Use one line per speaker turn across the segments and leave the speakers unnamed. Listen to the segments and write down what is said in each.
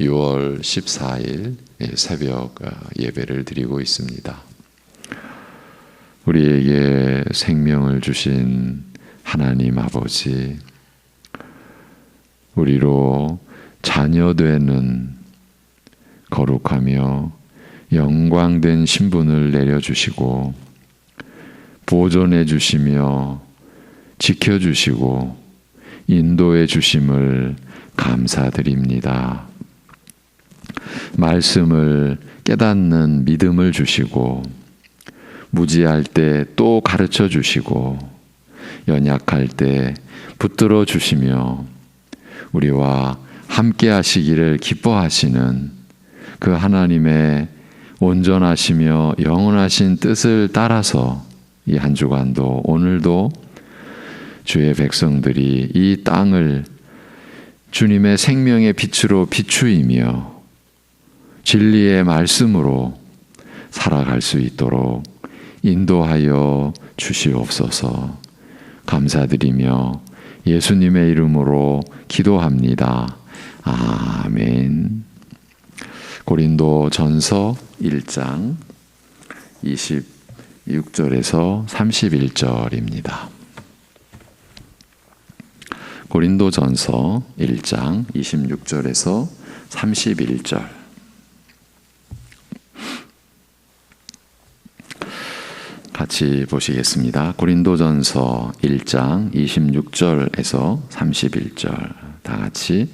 6월 14일 새벽 예배를 드리고 있습니다. 우리에게 생명을 주신 하나님 아버지, 우리로 자녀되는 거룩하며 영광된 신분을 내려주시고 보존해 주시며 지켜주시고 인도해 주심을 감사드립니다. 말씀을 깨닫는 믿음을 주시고 무지할 때 또 가르쳐 주시고 연약할 때 붙들어 주시며 우리와 함께 하시기를 기뻐하시는 그 하나님의 온전하시며 영원하신 뜻을 따라서 이 한 주간도 오늘도 주의 백성들이 이 땅을 주님의 생명의 빛으로 비추이며 진리의 말씀으로 살아갈 수 있도록 인도하여 주시옵소서. 감사드리며 예수님의 이름으로 기도합니다. 아멘. 고린도전서 1장 26절에서 31절입니다. 고린도전서 1장 26절에서 31절. 같이 보시겠습니다. 고린도전서 1장 26절에서 31절. 다 같이.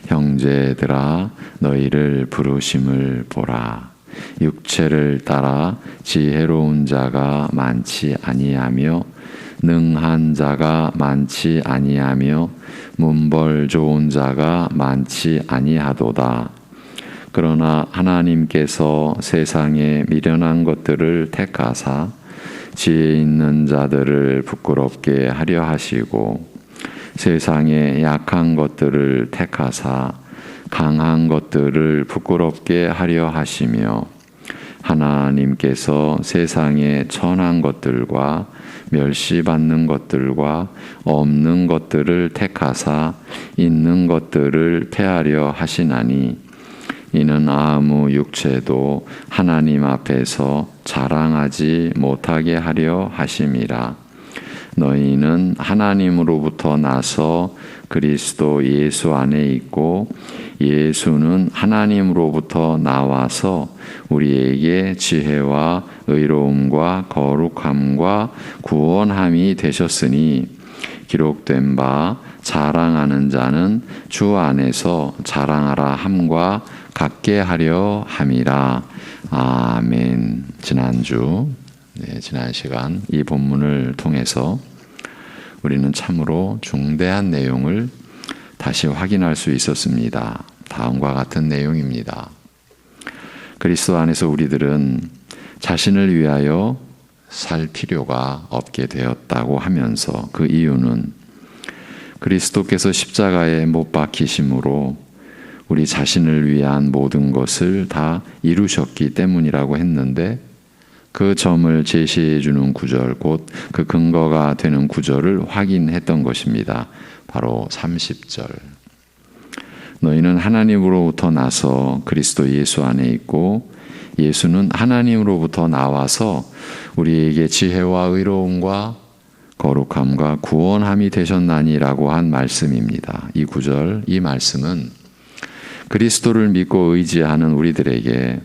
형제들아 너희를 부르심을 보라. 육체를 따라 지혜로운 자가 많지 아니하며 능한 자가 많지 아니하며 문벌 좋은 자가 많지 아니하도다. 그러나 하나님께서 세상에 미련한 것들을 택하사 지혜 있는 자들을 부끄럽게 하려 하시고 세상에 약한 것들을 택하사 강한 것들을 부끄럽게 하려 하시며 하나님께서 세상에 천한 것들과 멸시받는 것들과 없는 것들을 택하사 있는 것들을 폐하려 하시나니 이는 아무 육체도 하나님 앞에서 자랑하지 못하게 하려 하심이라. 너희는 하나님으로부터 나서 그리스도 예수 안에 있고 예수는 하나님으로부터 나와서 우리에게 지혜와 의로움과 거룩함과 구원함이 되셨으니 기록된 바 자랑하는 자는 주 안에서 자랑하라 함과 같게 하려 함이라. 아멘. 지난 시간 이 본문을 통해서 우리는 참으로 중대한 내용을 다시 확인할 수 있었습니다. 다음과 같은 내용입니다. 그리스도 안에서 우리들은 자신을 위하여 살 필요가 없게 되었다고 하면서 그 이유는 그리스도께서 십자가에 못 박히심으로 우리 자신을 위한 모든 것을 다 이루셨기 때문이라고 했는데 그 점을 제시해 주는 구절, 곧 그 근거가 되는 구절을 확인했던 것입니다. 바로 30절. 너희는 하나님으로부터 나서 그리스도 예수 안에 있고 예수는 하나님으로부터 나와서 우리에게 지혜와 의로움과 거룩함과 구원함이 되셨나니라고 한 말씀입니다. 이 구절, 이 말씀은 그리스도를 믿고 의지하는 우리들에게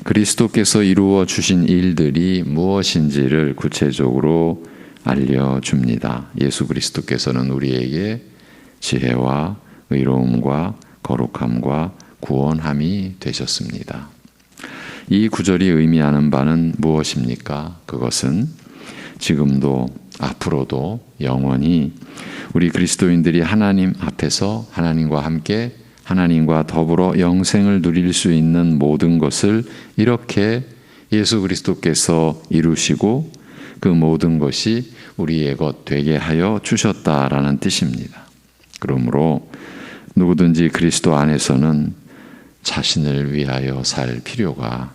그리스도께서 이루어 주신 일들이 무엇인지를 구체적으로 알려줍니다. 예수 그리스도께서는 우리에게 지혜와 의로움과 거룩함과 구원함이 되셨습니다. 이 구절이 의미하는 바는 무엇입니까? 그것은 지금도 앞으로도 영원히 우리 그리스도인들이 하나님 앞에서 하나님과 함께 하나님과 더불어 영생을 누릴 수 있는 모든 것을 이렇게 예수 그리스도께서 이루시고 그 모든 것이 우리의 것 되게 하여 주셨다라는 뜻입니다. 그러므로 누구든지 그리스도 안에서는 자신을 위하여 살 필요가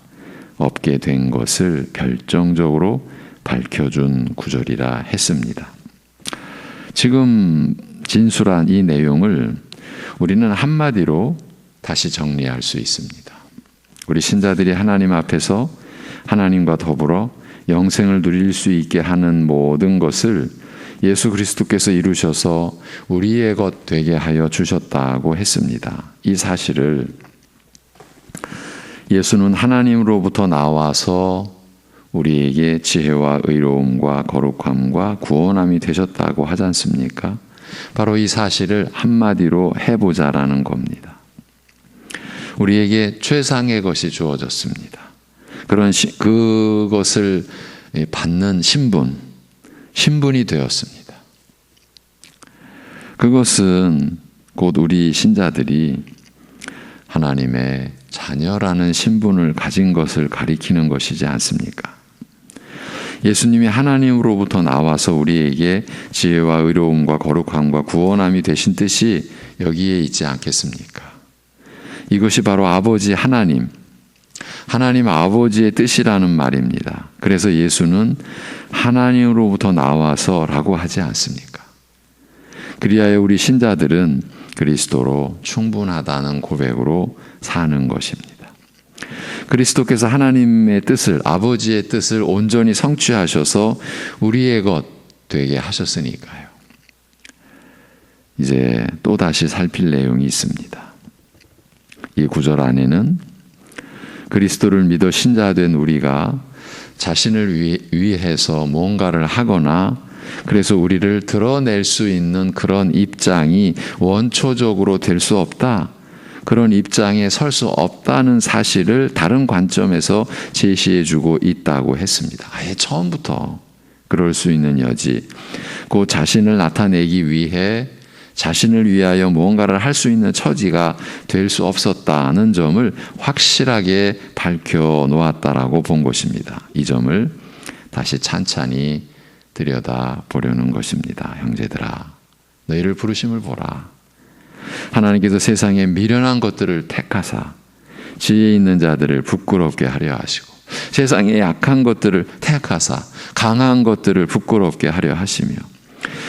없게 된 것을 결정적으로 밝혀준 구절이라 했습니다. 지금 진술한 이 내용을 우리는 한마디로 다시 정리할 수 있습니다. 우리 신자들이 하나님 앞에서 하나님과 더불어 영생을 누릴 수 있게 하는 모든 것을 예수 그리스도께서 이루셔서 우리의 것 되게 하여 주셨다고 했습니다. 이 사실을 예수는 하나님으로부터 나와서 우리에게 지혜와 의로움과 거룩함과 구원함이 되셨다고 하지 않습니까? 바로 이 사실을 한마디로 해보자라는 겁니다. 우리에게 최상의 것이 주어졌습니다. 그것을 받는 신분이 되었습니다. 그것은 곧 우리 신자들이 하나님의 자녀라는 신분을 가진 것을 가리키는 것이지 않습니까? 예수님이 하나님으로부터 나와서 우리에게 지혜와 의로움과 거룩함과 구원함이 되신 뜻이 여기에 있지 않겠습니까? 이것이 바로 아버지 하나님 아버지의 뜻이라는 말입니다. 그래서 예수는 하나님으로부터 나와서라고 하지 않습니까? 그리하여 우리 신자들은 그리스도로 충분하다는 고백으로 사는 것입니다. 그리스도께서 하나님의 뜻을, 아버지의 뜻을 온전히 성취하셔서 우리의 것 되게 하셨으니까요. 이제 또다시 살필 내용이 있습니다. 이 구절 안에는 그리스도를 믿어 신자된 우리가 자신을 위해서 뭔가를 하거나 그래서 우리를 드러낼 수 있는 그런 입장이 원초적으로 될 수 없다. 그런 입장에 설 수 없다는 사실을 다른 관점에서 제시해주고 있다고 했습니다. 아예 처음부터 그럴 수 있는 여지, 그 자신을 나타내기 위해 자신을 위하여 무언가를 할 수 있는 처지가 될 수 없었다는 점을 확실하게 밝혀놓았다라고 본 것입니다. 이 점을 다시 찬찬히 들여다보려는 것입니다. 형제들아, 너희를 부르심을 보라. 하나님께서 세상에 미련한 것들을 택하사 지혜 있는 자들을 부끄럽게 하려 하시고 세상에 약한 것들을 택하사 강한 것들을 부끄럽게 하려 하시며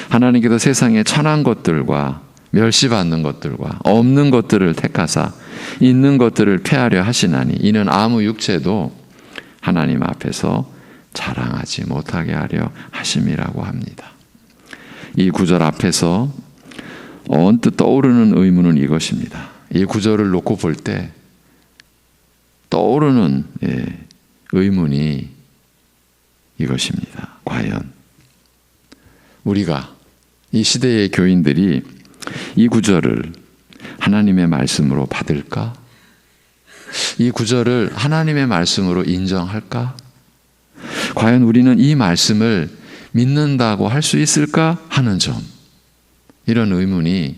하나님께서 세상에 천한 것들과 멸시받는 것들과 없는 것들을 택하사 있는 것들을 폐하려 하시나니 이는 아무 육체도 하나님 앞에서 자랑하지 못하게 하려 하심이라고 합니다. 이 구절 앞에서 언뜻 떠오르는 의문은 이것입니다. 이 구절을 놓고 볼 때 떠오르는 의문이 이것입니다. 과연 우리가 이 시대의 교인들이 이 구절을 하나님의 말씀으로 받을까? 이 구절을 하나님의 말씀으로 인정할까? 과연 우리는 이 말씀을 믿는다고 할 수 있을까 하는 점, 이런 의문이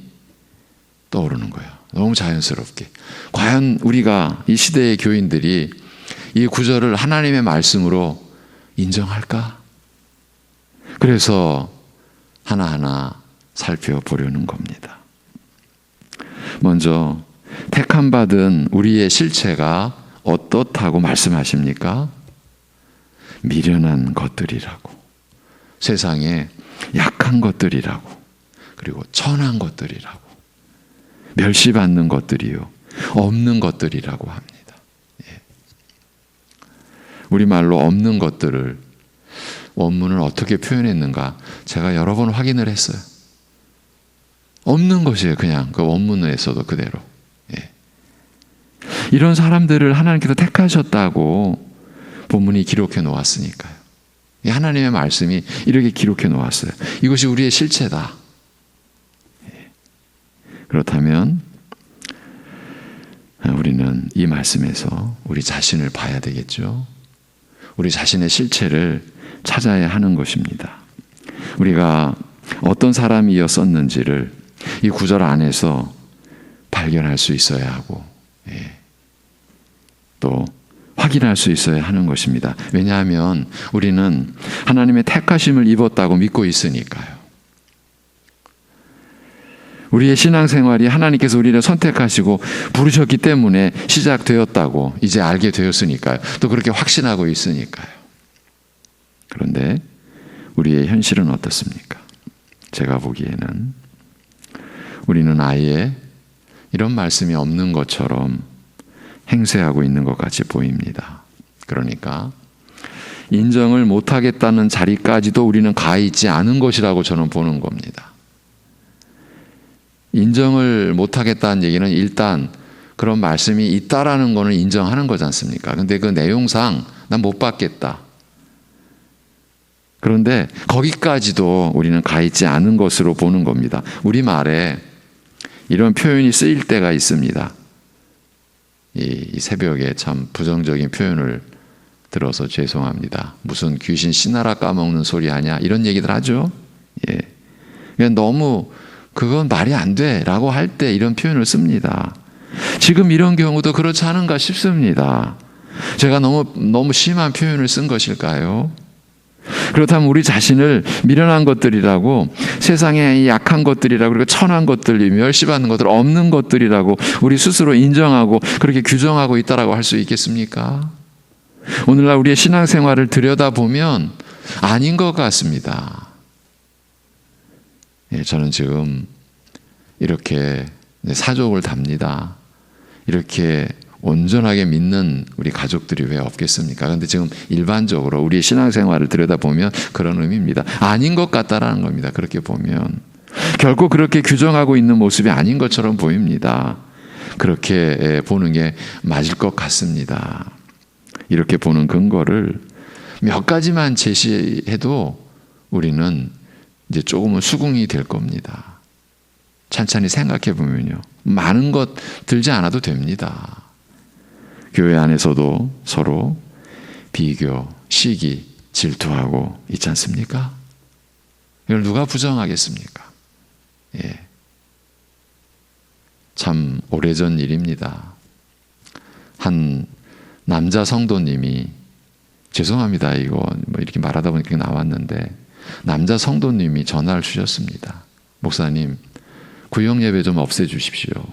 떠오르는 거예요. 너무 자연스럽게. 과연 우리가 이 시대의 교인들이 이 구절을 하나님의 말씀으로 인정할까? 그래서 하나하나 살펴보려는 겁니다. 먼저 택함 받은 우리의 실체가 어떻다고 말씀하십니까? 미련한 것들이라고, 세상에 약한 것들이라고, 그리고 천한 것들이라고, 멸시받는 것들이요, 없는 것들이라고 합니다. 우리말로 없는 것들을 원문을 어떻게 표현했는가 제가 여러 번 확인을 했어요. 없는 것이에요. 그냥 그 원문에서도 그대로. 이런 사람들을 하나님께서 택하셨다고 본문이 기록해 놓았으니까요. 하나님의 말씀이 이렇게 기록해 놓았어요. 이것이 우리의 실체다. 그렇다면 우리는 이 말씀에서 우리 자신을 봐야 되겠죠. 우리 자신의 실체를 찾아야 하는 것입니다. 우리가 어떤 사람이었었는지를 이 구절 안에서 발견할 수 있어야 하고, 또 확인할 수 있어야 하는 것입니다. 왜냐하면 우리는 하나님의 택하심을 입었다고 믿고 있으니까요. 우리의 신앙생활이 하나님께서 우리를 선택하시고 부르셨기 때문에 시작되었다고 이제 알게 되었으니까요. 또 그렇게 확신하고 있으니까요. 그런데 우리의 현실은 어떻습니까? 제가 보기에는 우리는 아예 이런 말씀이 없는 것처럼 행세하고 있는 것 같이 보입니다. 그러니까 인정을 못하겠다는 자리까지도 우리는 가 있지 않은 것이라고 저는 보는 겁니다. 인정을 못하겠다는 얘기는 일단 그런 말씀이 있다라는 거는 인정하는 거지 않습니까? 근데 그 내용상 난 못 받겠다. 그런데 거기까지도 우리는 가 있지 않은 것으로 보는 겁니다. 우리말에 이런 표현이 쓰일 때가 있습니다. 이 새벽에 참 부정적인 표현을 들어서 죄송합니다. 무슨 귀신 씨나라 까먹는 소리 하냐 이런 얘기들 하죠. 예. 그냥 너무 그건 말이 안 돼라고 할 때 이런 표현을 씁니다. 지금 이런 경우도 그렇지 않은가 싶습니다. 제가 너무 심한 표현을 쓴 것일까요? 그렇다면 우리 자신을 미련한 것들이라고, 세상에 약한 것들이라고, 그리고 천한 것들, 멸시받는 것들, 없는 것들이라고 우리 스스로 인정하고 그렇게 규정하고 있다라고 할 수 있겠습니까? 오늘날 우리의 신앙생활을 들여다보면 아닌 것 같습니다. 예, 저는 지금 이렇게 사족을 답니다. 이렇게 온전하게 믿는 우리 가족들이 왜 없겠습니까? 그런데 지금 일반적으로 우리의 신앙생활을 들여다보면 그런 의미입니다. 아닌 것 같다라는 겁니다. 그렇게 보면 결코 그렇게 규정하고 있는 모습이 아닌 것처럼 보입니다. 그렇게 보는 게 맞을 것 같습니다. 이렇게 보는 근거를 몇 가지만 제시해도 우리는 이제 조금은 수긍이 될 겁니다. 찬찬히 생각해 보면요. 많은 것 들지 않아도 됩니다. 교회 안에서도 서로 비교, 시기, 질투하고 있지 않습니까? 이걸 누가 부정하겠습니까? 예. 참 오래전 일입니다. 한 남자 성도님이, 죄송합니다. 이거 뭐 이렇게 말하다 보니까 나왔는데, 남자 성도님이 전화를 주셨습니다. 목사님, 구역 예배 좀 없애주십시오.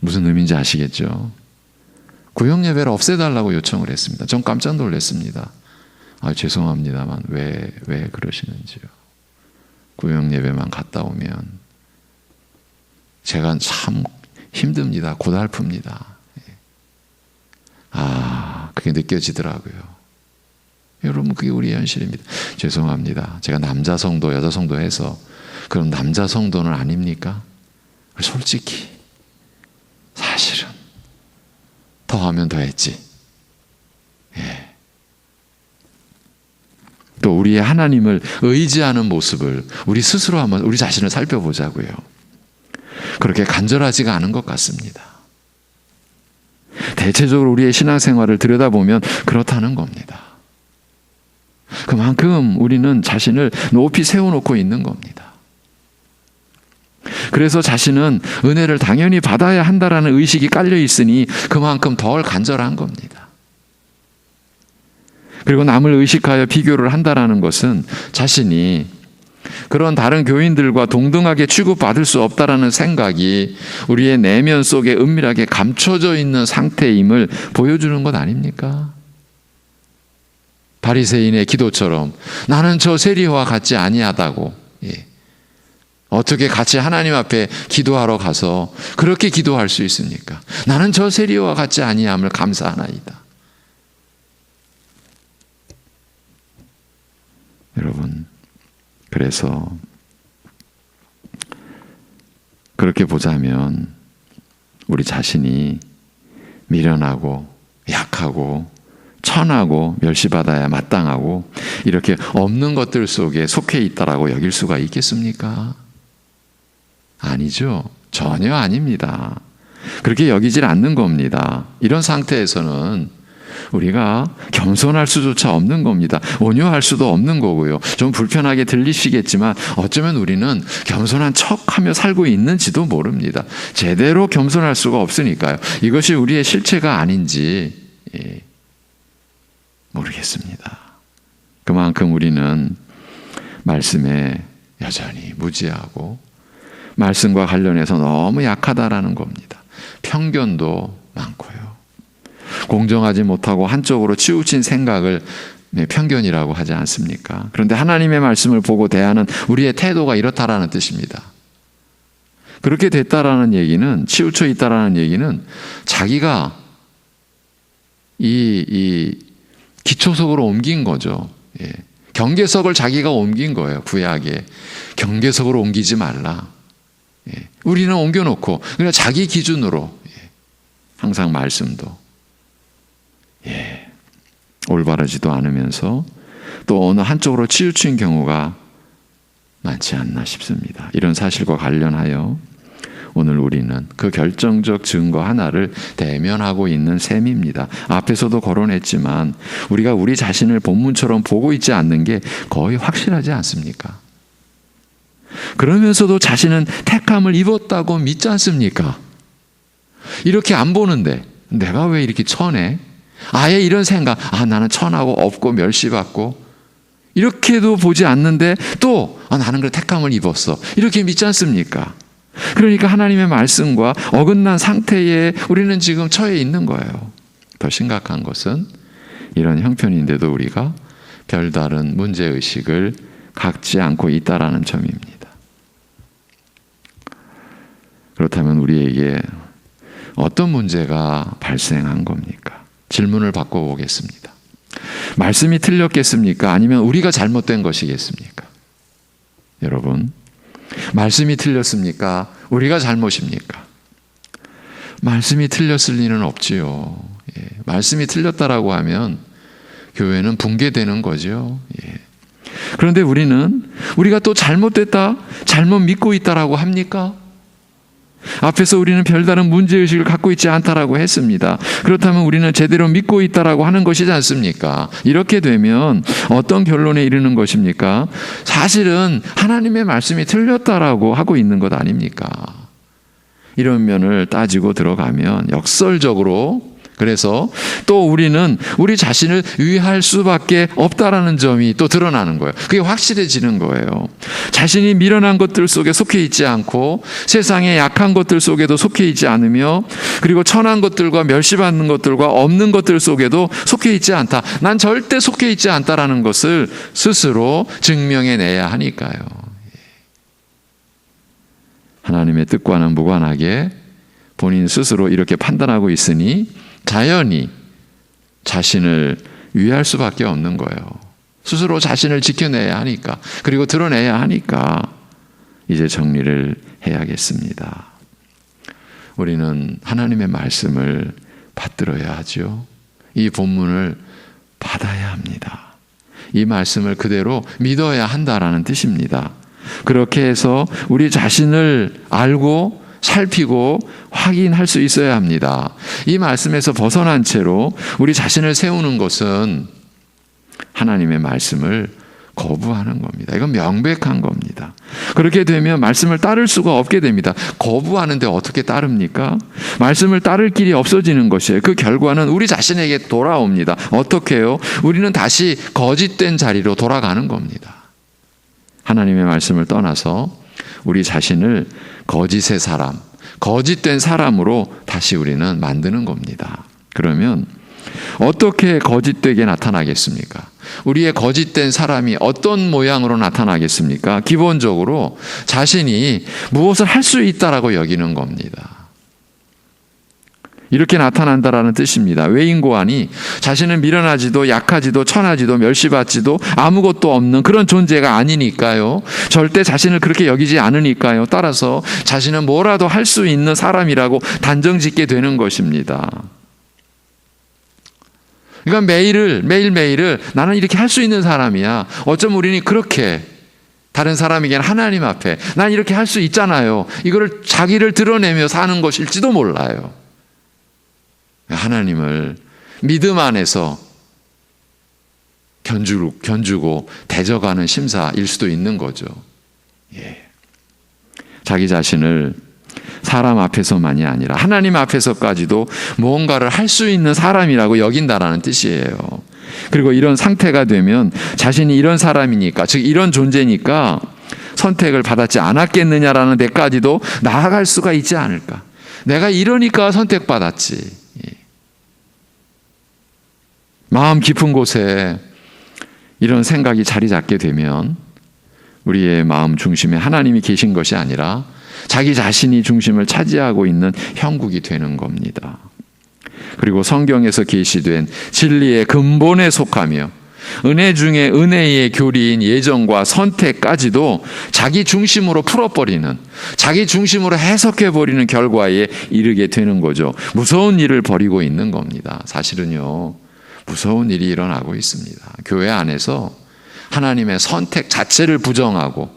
무슨 의미인지 아시겠죠? 구역 예배를 없애달라고 요청을 했습니다. 전 깜짝 놀랐습니다. 죄송합니다만 왜 그러시는지요? 구역 예배만 갔다 오면 제가 참 힘듭니다. 고달픕니다. 그게 느껴지더라고요. 여러분, 그게 우리의 현실입니다. 죄송합니다. 제가 남자 성도, 여자 성도 해서 그럼 남자 성도는 아닙니까? 솔직히 사실은 더 하면 더 했지. 예. 또 우리의 하나님을 의지하는 모습을 우리 스스로 한번 우리 자신을 살펴보자고요. 그렇게 간절하지가 않은 것 같습니다. 대체적으로 우리의 신앙생활을 들여다보면 그렇다는 겁니다. 그만큼 우리는 자신을 높이 세워놓고 있는 겁니다. 그래서 자신은 은혜를 당연히 받아야 한다라는 의식이 깔려 있으니 그만큼 덜 간절한 겁니다. 그리고 남을 의식하여 비교를 한다라는 것은 자신이 그런 다른 교인들과 동등하게 취급받을 수 없다라는 생각이 우리의 내면 속에 은밀하게 감춰져 있는 상태임을 보여주는 것 아닙니까? 바리새인의 기도처럼 나는 저 세리와 같지 아니하다고, 어떻게 같이 하나님 앞에 기도하러 가서 그렇게 기도할 수 있습니까? 나는 저 세리와 같지 아니함을 감사하나이다. 여러분, 그래서 그렇게 보자면 우리 자신이 미련하고 약하고 천하고 멸시받아야 마땅하고 이렇게 없는 것들 속에 속해 있다라고 여길 수가 있겠습니까? 아니죠. 전혀 아닙니다. 그렇게 여기질 않는 겁니다. 이런 상태에서는 우리가 겸손할 수조차 없는 겁니다. 온유할 수도 없는 거고요. 좀 불편하게 들리시겠지만 어쩌면 우리는 겸손한 척하며 살고 있는지도 모릅니다. 제대로 겸손할 수가 없으니까요. 이것이 우리의 실체가 아닌지 모르겠습니다. 그만큼 우리는 말씀에 여전히 무지하고 말씀과 관련해서 너무 약하다라는 겁니다. 편견도 많고요. 공정하지 못하고 한쪽으로 치우친 생각을 편견이라고 하지 않습니까? 그런데 하나님의 말씀을 보고 대하는 우리의 태도가 이렇다라는 뜻입니다. 그렇게 됐다라는 얘기는, 치우쳐 있다라는 얘기는 자기가 이 기초석으로 옮긴 거죠. 예. 경계석을 자기가 옮긴 거예요. 구약에. 경계석으로 옮기지 말라. 예. 우리는 옮겨놓고 그냥 자기 기준으로, 예. 항상 말씀도, 예. 올바르지도 않으면서 또 어느 한쪽으로 치우친 경우가 많지 않나 싶습니다. 이런 사실과 관련하여 오늘 우리는 그 결정적 증거 하나를 대면하고 있는 셈입니다. 앞에서도 거론했지만 우리가 우리 자신을 본문처럼 보고 있지 않는 게 거의 확실하지 않습니까? 그러면서도 자신은 택함을 입었다고 믿지 않습니까? 이렇게 안 보는데 내가 왜 이렇게 천해? 아예 이런 생각, 나는 천하고 없고 멸시받고, 이렇게도 보지 않는데 또 나는 그 택함을 입었어, 이렇게 믿지 않습니까? 그러니까 하나님의 말씀과 어긋난 상태에 우리는 지금 처해 있는 거예요. 더 심각한 것은 이런 형편인데도 우리가 별다른 문제의식을 갖지 않고 있다라는 점입니다. 그렇다면 우리에게 어떤 문제가 발생한 겁니까? 질문을 바꿔보겠습니다. 말씀이 틀렸겠습니까? 아니면 우리가 잘못된 것이겠습니까? 여러분, 말씀이 틀렸습니까? 우리가 잘못입니까? 말씀이 틀렸을 리는 없지요. 예. 말씀이 틀렸다라고 하면 교회는 붕괴되는 거죠. 예. 그런데 우리가 또 잘못됐다, 잘못 믿고 있다라고 합니까? 앞에서 우리는 별다른 문제의식을 갖고 있지 않다라고 했습니다. 그렇다면 우리는 제대로 믿고 있다라고 하는 것이지 않습니까? 이렇게 되면 어떤 결론에 이르는 것입니까? 사실은 하나님의 말씀이 틀렸다라고 하고 있는 것 아닙니까? 이런 면을 따지고 들어가면 역설적으로, 그래서 또 우리는 우리 자신을 위할 수밖에 없다라는 점이 또 드러나는 거예요. 그게 확실해지는 거예요. 자신이 미련한 것들 속에 속해 있지 않고 세상의 약한 것들 속에도 속해 있지 않으며, 그리고 천한 것들과 멸시받는 것들과 없는 것들 속에도 속해 있지 않다. 난 절대 속해 있지 않다라는 것을 스스로 증명해내야 하니까요. 하나님의 뜻과는 무관하게 본인 스스로 이렇게 판단하고 있으니 자연히 자신을 위할 수밖에 없는 거예요. 스스로 자신을 지켜내야 하니까, 그리고 드러내야 하니까 이제 정리를 해야겠습니다. 우리는 하나님의 말씀을 받들어야 하죠. 이 본문을 받아야 합니다. 이 말씀을 그대로 믿어야 한다라는 뜻입니다. 그렇게 해서 우리 자신을 알고 살피고 확인할 수 있어야 합니다. 이 말씀에서 벗어난 채로 우리 자신을 세우는 것은 하나님의 말씀을 거부하는 겁니다. 이건 명백한 겁니다. 그렇게 되면 말씀을 따를 수가 없게 됩니다. 거부하는데 어떻게 따릅니까? 말씀을 따를 길이 없어지는 것이에요. 그 결과는 우리 자신에게 돌아옵니다. 어떻게 해요? 우리는 다시 거짓된 자리로 돌아가는 겁니다. 하나님의 말씀을 떠나서 우리 자신을 거짓의 사람, 거짓된 사람으로 다시 우리는 만드는 겁니다. 그러면 어떻게 거짓되게 나타나겠습니까? 우리의 거짓된 사람이 어떤 모양으로 나타나겠습니까? 기본적으로 자신이 무엇을 할 수 있다라고 여기는 겁니다. 이렇게 나타난다라는 뜻입니다. 외인고안이 자신은 미련하지도 약하지도 천하지도 멸시받지도 아무것도 없는 그런 존재가 아니니까요. 절대 자신을 그렇게 여기지 않으니까요. 따라서 자신은 뭐라도 할 수 있는 사람이라고 단정짓게 되는 것입니다. 그러니까 매일매일을 나는 이렇게 할 수 있는 사람이야. 어쩌면 우리는 그렇게 다른 사람에게는 하나님 앞에 난 이렇게 할 수 있잖아요. 이거를 자기를 드러내며 사는 것일지도 몰라요. 하나님을 믿음 안에서 견주고 대적하는 심사일 수도 있는 거죠. 예. 자기 자신을 사람 앞에서만이 아니라 하나님 앞에서까지도 무언가를 할 수 있는 사람이라고 여긴다라는 뜻이에요. 그리고 이런 상태가 되면 자신이 이런 사람이니까, 즉 이런 존재니까 선택을 받았지 않았겠느냐라는 데까지도 나아갈 수가 있지 않을까. 내가 이러니까 선택받았지. 마음 깊은 곳에 이런 생각이 자리 잡게 되면 우리의 마음 중심에 하나님이 계신 것이 아니라 자기 자신이 중심을 차지하고 있는 형국이 되는 겁니다. 그리고 성경에서 계시된 진리의 근본에 속하며 은혜 중에 은혜의 교리인 예정과 선택까지도 자기 중심으로 풀어버리는, 자기 중심으로 해석해버리는 결과에 이르게 되는 거죠. 무서운 일을 벌이고 있는 겁니다. 사실은요, 무서운 일이 일어나고 있습니다. 교회 안에서 하나님의 선택 자체를 부정하고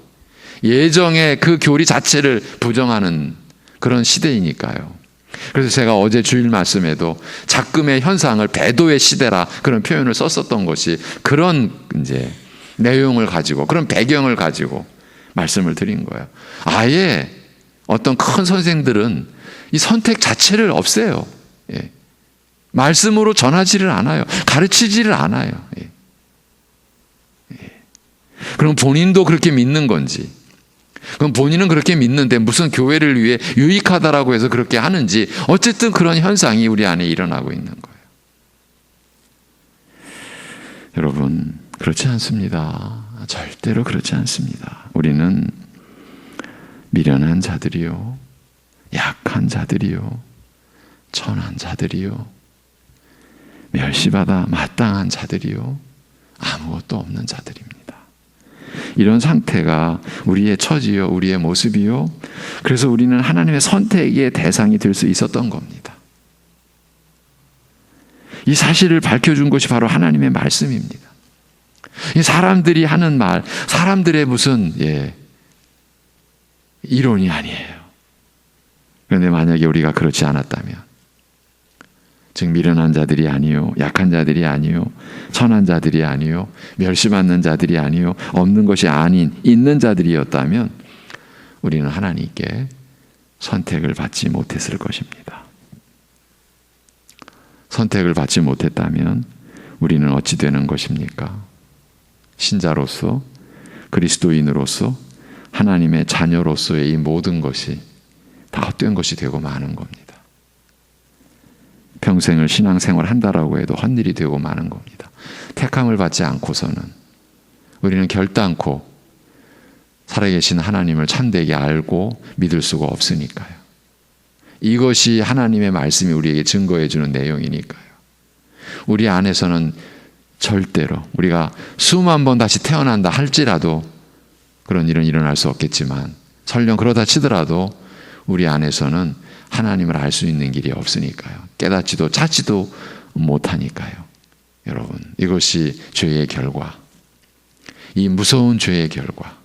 예정의 그 교리 자체를 부정하는 그런 시대이니까요. 그래서 제가 어제 주일 말씀에도 작금의 현상을 배도의 시대라 그런 표현을 썼었던 것이 그런 이제 내용을 가지고, 그런 배경을 가지고 말씀을 드린 거예요. 아예 어떤 큰 선생들은 이 선택 자체를 없애요. 예. 말씀으로 전하지를 않아요. 가르치지를 않아요. 예. 예. 그럼 본인도 그렇게 믿는 건지, 그럼 본인은 그렇게 믿는데 무슨 교회를 위해 유익하다라고 해서 그렇게 하는지, 어쨌든 그런 현상이 우리 안에 일어나고 있는 거예요. 여러분, 그렇지 않습니다. 절대로 그렇지 않습니다. 우리는 미련한 자들이요, 약한 자들이요, 천한 자들이요, 멸시받아 마땅한 자들이요, 아무것도 없는 자들입니다. 이런 상태가 우리의 처지요, 우리의 모습이요. 그래서 우리는 하나님의 선택의 대상이 될 수 있었던 겁니다. 이 사실을 밝혀준 것이 바로 하나님의 말씀입니다. 이 사람들이 하는 말, 사람들의 무슨 이론이 아니에요. 그런데 만약에 우리가 그렇지 않았다면, 즉 미련한 자들이 아니요, 약한 자들이 아니요, 천한 자들이 아니요, 멸시받는 자들이 아니요, 없는 것이 아닌 있는 자들이었다면 우리는 하나님께 선택을 받지 못했을 것입니다. 선택을 받지 못했다면 우리는 어찌 되는 것입니까? 신자로서, 그리스도인으로서, 하나님의 자녀로서의 이 모든 것이 다 헛된 것이 되고 마는 겁니다. 평생을 신앙생활 한다라고 해도 헛일이 되고 마는 겁니다. 택함을 받지 않고서는 우리는 결단코 살아계신 하나님을 참되게 알고 믿을 수가 없으니까요. 이것이 하나님의 말씀이 우리에게 증거해 주는 내용이니까요. 우리 안에서는 절대로, 우리가 수만 번 다시 태어난다 할지라도 그런 일은 일어날 수 없겠지만, 설령 그러다 치더라도 우리 안에서는 하나님을 알 수 있는 길이 없으니까요. 깨닫지도 찾지도 못하니까요. 여러분, 이것이 죄의 결과, 이 무서운 죄의 결과,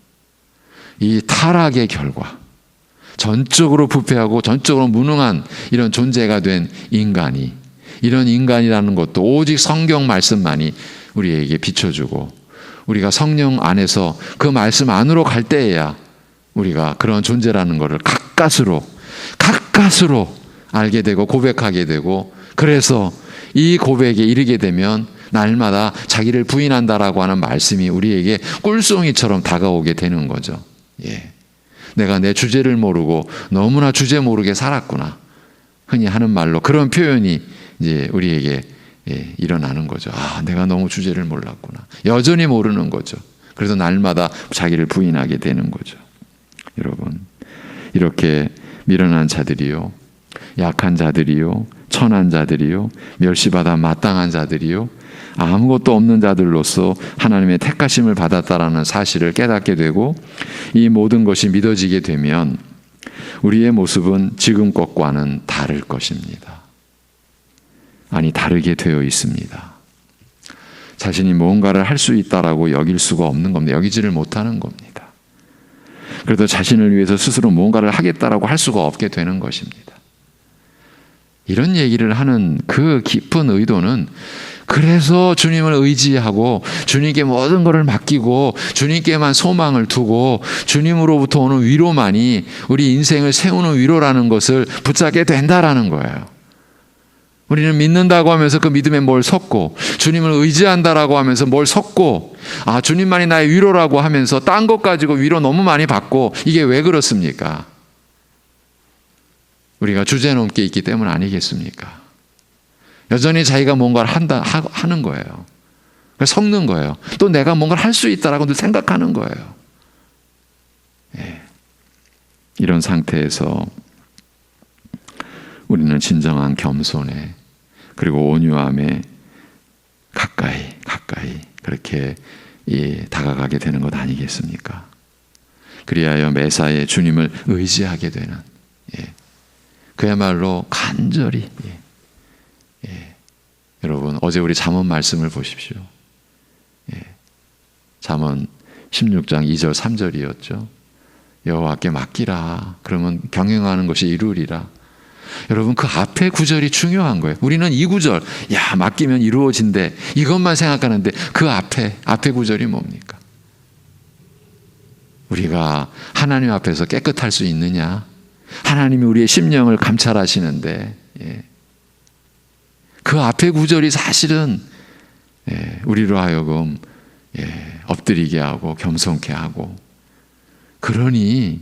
이 타락의 결과, 전적으로 부패하고 전적으로 무능한 이런 존재가 된 인간이, 이런 인간이라는 것도 오직 성경 말씀만이 우리에게 비춰주고, 우리가 성령 안에서 그 말씀 안으로 갈 때에야 우리가 그런 존재라는 것을 가까스로 알게 되고 고백하게 되고, 그래서 이 고백에 이르게 되면 날마다 자기를 부인한다라고 하는 말씀이 우리에게 꿀송이처럼 다가오게 되는 거죠. 내가 내 주제를 모르고 너무나 주제 모르게 살았구나. 흔히 하는 말로 그런 표현이 이제 우리에게 일어나는 거죠. 내가 너무 주제를 몰랐구나. 여전히 모르는 거죠. 그래서 날마다 자기를 부인하게 되는 거죠. 여러분, 이렇게 미련한 자들이요, 약한 자들이요, 천한 자들이요, 멸시받아 마땅한 자들이요, 아무것도 없는 자들로서 하나님의 택하심을 받았다라는 사실을 깨닫게 되고, 이 모든 것이 믿어지게 되면 우리의 모습은 지금 것과는 다를 것입니다. 아니, 다르게 되어 있습니다. 자신이 무언가를 할 수 있다라고 여길 수가 없는 겁니다. 여기지를 못하는 겁니다. 그래도 자신을 위해서 스스로 무언가를 하겠다라고 할 수가 없게 되는 것입니다. 이런 얘기를 하는 그 깊은 의도는, 그래서 주님을 의지하고 주님께 모든 것을 맡기고 주님께만 소망을 두고 주님으로부터 오는 위로만이 우리 인생을 세우는 위로라는 것을 붙잡게 된다라는 거예요. 우리는 믿는다고 하면서 그 믿음에 뭘 섞고, 주님을 의지한다라고 하면서 뭘 섞고, 주님만이 나의 위로라고 하면서 딴 것 가지고 위로 너무 많이 받고, 이게 왜 그렇습니까? 우리가 주제넘게 있기 때문 아니겠습니까? 여전히 자기가 뭔가를 하는 거예요. 섞는 거예요. 또 내가 뭔가를 할 수 있다라고 늘 생각하는 거예요. 이런 상태에서 우리는 진정한 겸손에 그리고 온유함에 가까이 그렇게 다가가게 되는 것 아니겠습니까? 그리하여 매사에 주님을 의지하게 되는, 그야말로 간절히, 여러분 어제 우리 잠언 말씀을 보십시오. 잠언 16장 2절 3절이었죠. 여호와께 맡기라. 그러면 경영하는 것이 이루리라. 여러분 그 앞에 구절이 중요한 거예요. 우리는 이 구절, 맡기면 이루어진대, 이것만 생각하는데 그 앞에 구절이 뭡니까? 우리가 하나님 앞에서 깨끗할 수 있느냐? 하나님이 우리의 심령을 감찰하시는데, 그 앞에 구절이 사실은 우리로 하여금 엎드리게 하고 겸손케 하고, 그러니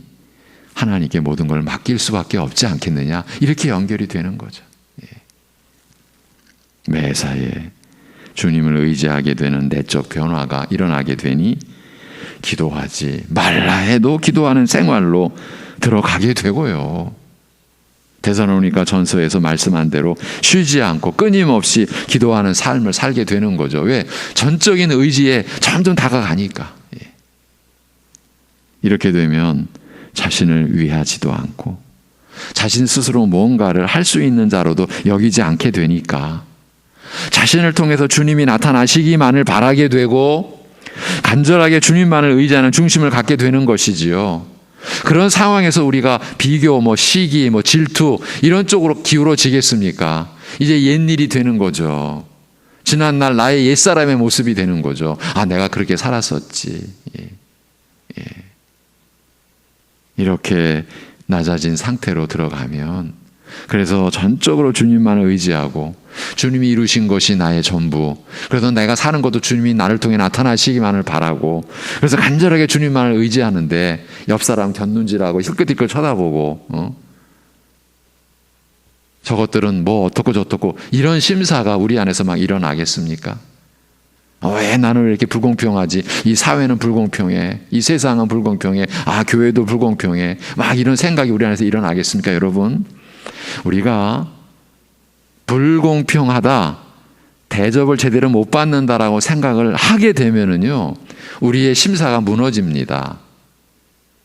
하나님께 모든 걸 맡길 수밖에 없지 않겠느냐, 이렇게 연결이 되는 거죠. 매사에 주님을 의지하게 되는 내적 변화가 일어나게 되니 기도하지 말라 해도 기도하는 생활로 들어가게 되고요. 데살로니가 전서에서 말씀한 대로 쉬지 않고 끊임없이 기도하는 삶을 살게 되는 거죠. 왜? 전적인 의지에 점점 다가가니까. 이렇게 되면 자신을 위하지도 않고 자신 스스로 뭔가를 할 수 있는 자로도 여기지 않게 되니까 자신을 통해서 주님이 나타나시기만을 바라게 되고 간절하게 주님만을 의지하는 중심을 갖게 되는 것이지요. 그런 상황에서 우리가 비교, 시기, 질투 이런 쪽으로 기울어지겠습니까? 이제 옛일이 되는 거죠. 지난날 나의 옛사람의 모습이 되는 거죠. 내가 그렇게 살았었지. 이렇게 낮아진 상태로 들어가면, 그래서 전적으로 주님만을 의지하고 주님이 이루신 것이 나의 전부, 그래서 내가 사는 것도 주님이 나를 통해 나타나시기만을 바라고, 그래서 간절하게 주님만을 의지하는데 옆 사람 곁눈질하고 힐끗힐끗 쳐다보고 저것들은 어떻고 저떻고 이런 심사가 우리 안에서 막 일어나겠습니까? 왜 나는 이렇게 불공평하지? 이 사회는 불공평해, 이 세상은 불공평해, 교회도 불공평해, 막 이런 생각이 우리 안에서 일어나겠습니까? 여러분, 우리가 불공평하다, 대접을 제대로 못 받는다라고 생각을 하게 되면은요, 우리의 심사가 무너집니다.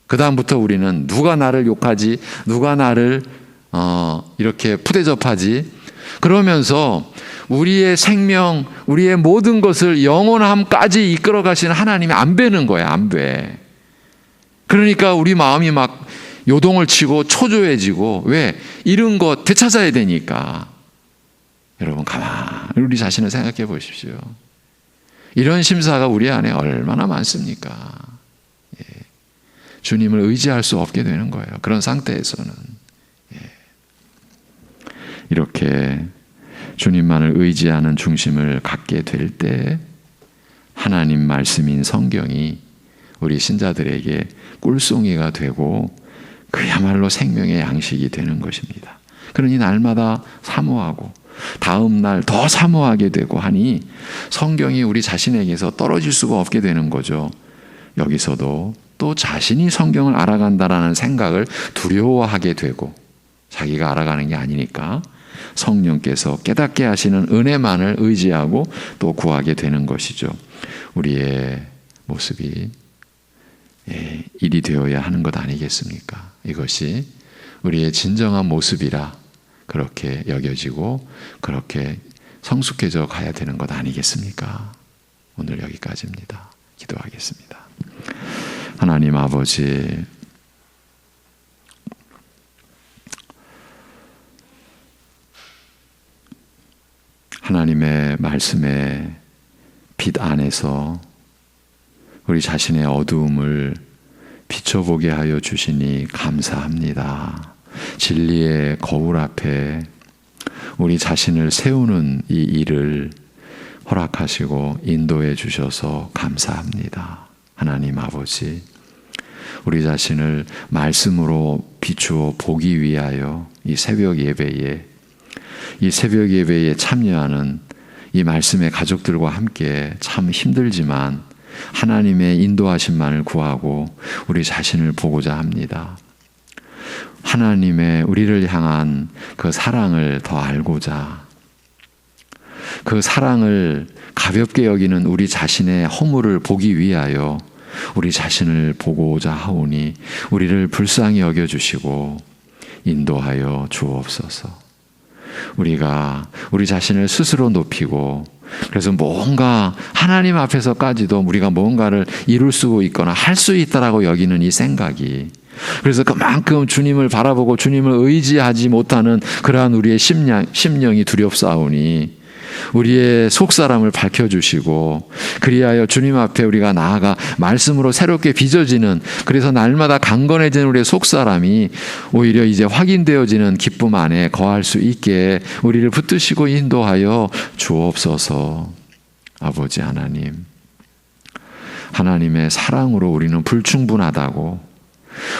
그 다음부터 우리는 누가 나를 욕하지, 누가 나를 이렇게 푸대접하지, 그러면서 우리의 생명, 우리의 모든 것을 영원함까지 이끌어 가시는 하나님이 안 뵈는 거야, 안 뵈. 그러니까 우리 마음이 막 요동을 치고 초조해지고, 왜? 잃은 것 되찾아야 되니까. 여러분 가만히 우리 자신을 생각해 보십시오. 이런 심사가 우리 안에 얼마나 많습니까? 주님을 의지할 수 없게 되는 거예요. 그런 상태에서는. 이렇게 주님만을 의지하는 중심을 갖게 될 때 하나님 말씀인 성경이 우리 신자들에게 꿀송이가 되고 그야말로 생명의 양식이 되는 것입니다. 그러니 날마다 사모하고 다음 날 더 사모하게 되고 하니 성경이 우리 자신에게서 떨어질 수가 없게 되는 거죠. 여기서도 또 자신이 성경을 알아간다라는 생각을 두려워하게 되고, 자기가 알아가는 게 아니니까 성령께서 깨닫게 하시는 은혜만을 의지하고 또 구하게 되는 것이죠. 우리의 모습이 일이 되어야 하는 것 아니겠습니까? 이것이 우리의 진정한 모습이라 그렇게 여겨지고 그렇게 성숙해져 가야 되는 것 아니겠습니까? 오늘 여기까지입니다. 기도하겠습니다. 하나님 아버지, 하나님의 말씀의 빛 안에서 우리 자신의 어두움을 비춰보게 하여 주시니 감사합니다. 진리의 거울 앞에 우리 자신을 세우는 이 일을 허락하시고 인도해 주셔서 감사합니다. 하나님 아버지, 우리 자신을 말씀으로 비추어 보기 위하여 이 새벽 예배에 참여하는 이 말씀의 가족들과 함께 참 힘들지만 하나님의 인도하심만을 구하고 우리 자신을 보고자 합니다. 하나님의 우리를 향한 그 사랑을 더 알고자, 그 사랑을 가볍게 여기는 우리 자신의 허물을 보기 위하여 우리 자신을 보고자 하오니 우리를 불쌍히 여겨주시고 인도하여 주옵소서. 우리가 우리 자신을 스스로 높이고, 그래서 뭔가 하나님 앞에서까지도 우리가 뭔가를 이룰 수 있거나 할 수 있다라고 여기는 이 생각이, 그래서 그만큼 주님을 바라보고 주님을 의지하지 못하는 그러한 우리의 심령이 두렵사오니 우리의 속사람을 밝혀주시고, 그리하여 주님 앞에 우리가 나아가 말씀으로 새롭게 빚어지는, 그래서 날마다 강건해지는 우리의 속사람이 오히려 이제 확인되어지는 기쁨 안에 거할 수 있게 우리를 붙드시고 인도하여 주옵소서. 아버지 하나님, 하나님의 사랑으로 우리는 불충분하다고,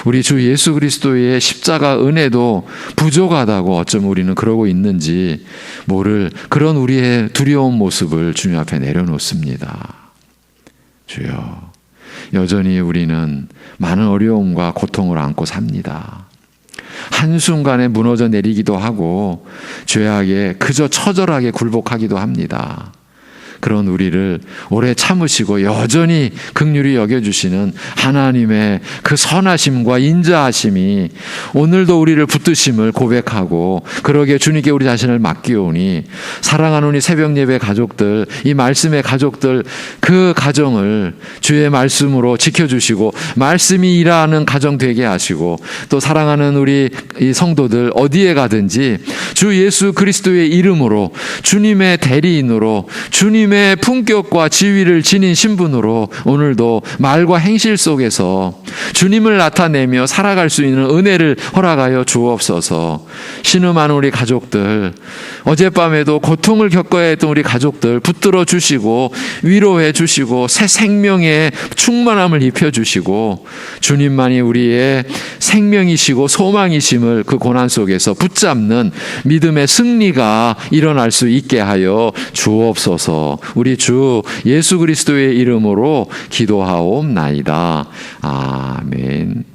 우리 주 예수 그리스도의 십자가 은혜도 부족하다고 어쩌면 우리는 그러고 있는지 모를 그런 우리의 두려운 모습을 주님 앞에 내려놓습니다. 주여, 여전히 우리는 많은 어려움과 고통을 안고 삽니다. 한순간에 무너져 내리기도 하고 죄악에 그저 처절하게 굴복하기도 합니다. 그런 우리를 오래 참으시고 여전히 긍휼히 여겨주시는 하나님의 그 선하심과 인자하심이 오늘도 우리를 붙드심을 고백하고, 그러기에 주님께 우리 자신을 맡기오니 사랑하는 우리 새벽 예배 가족들, 이 말씀의 가족들, 그 가정을 주의 말씀으로 지켜주시고 말씀이 일하는 가정 되게 하시고, 또 사랑하는 우리 이 성도들 어디에 가든지 주 예수 그리스도의 이름으로, 주님의 대리인으로, 주님의 품격과 지위를 지닌 신분으로 오늘도 말과 행실 속에서 주님을 나타내며 살아갈 수 있는 은혜를 허락하여 주옵소서. 신음하는 우리 가족들, 어젯밤에도 고통을 겪어야 했던 우리 가족들 붙들어 주시고 위로해 주시고 새 생명의 충만함을 입혀 주시고, 주님만이 우리의 생명이시고 소망이심을 그 고난 속에서 붙잡는 믿음의 승리가 일어날 수 있게 하여 주옵소서. 우리 주 예수 그리스도의 이름으로 기도하옵나이다. 아멘.